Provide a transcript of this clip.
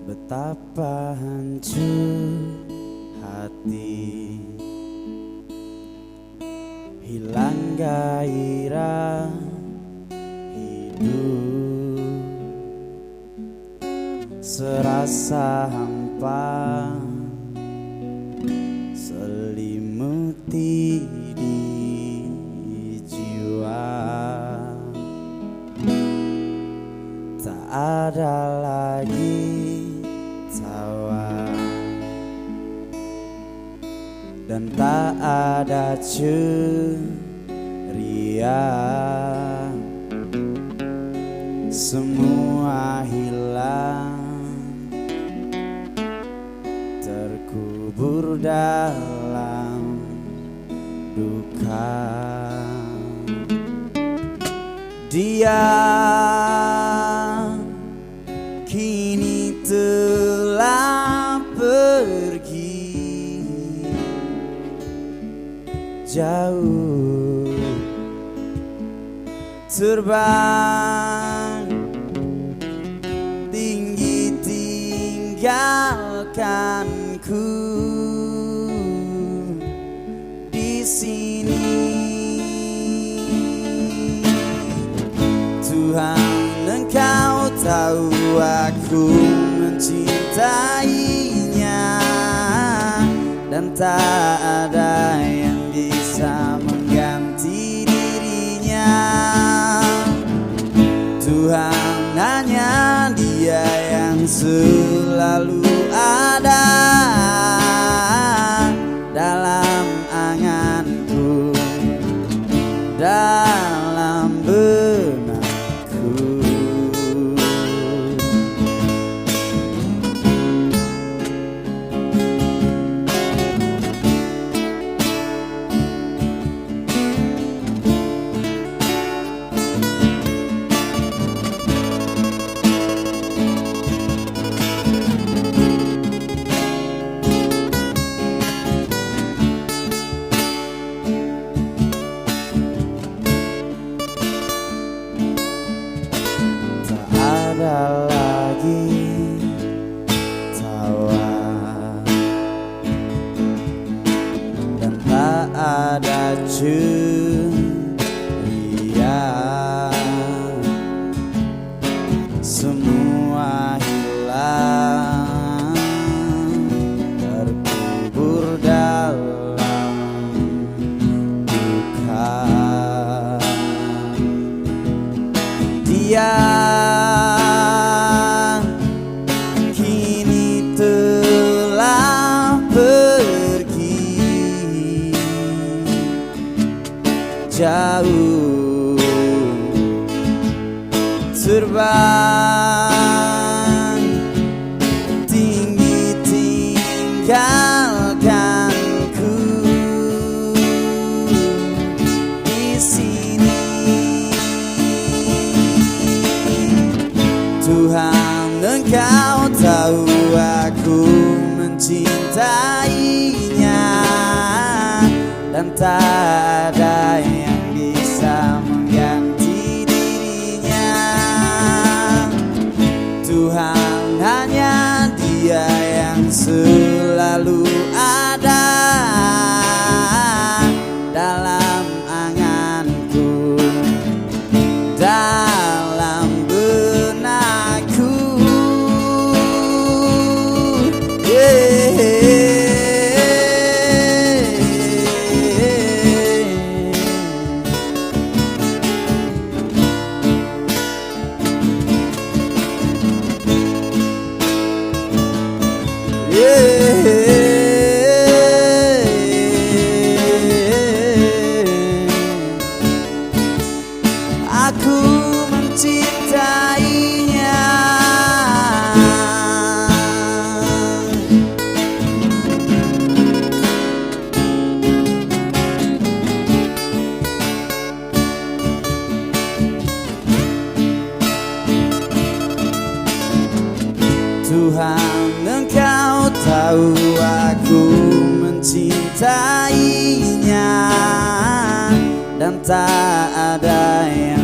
Betapa hancur hati, hilang gairah hidup, serasa hampa selimuti di jiwa. Tak ada lagi tawa dan tak ada ceria, semua hilang, terkubur dalam duka. Dia kini telah pergi jauh, terbang tinggi tinggalkanku di sini. Tuhan, Engkau tahu aku mencintainya, dan tak ada yang bisa mengganti dirinya. Tuhan, hanya Dia yang selalu ada dalam anganku, dalam benakku. Ada lagi tawa dan tak ada ceria, semua hilang, terkubur dalam duka. Dia jauh, terbang tinggi tinggalkanku di sini. Tuhan, Engkau tahu aku mencintainya, dan tak ada yang bisa mengganti dirinya. Tuhan, hanya Dia yang selalu ada dalam anganku, dalam benakku. Aku mencintainya, Tuhan, Engkau tahu aku mencintainya, dan tak ada yang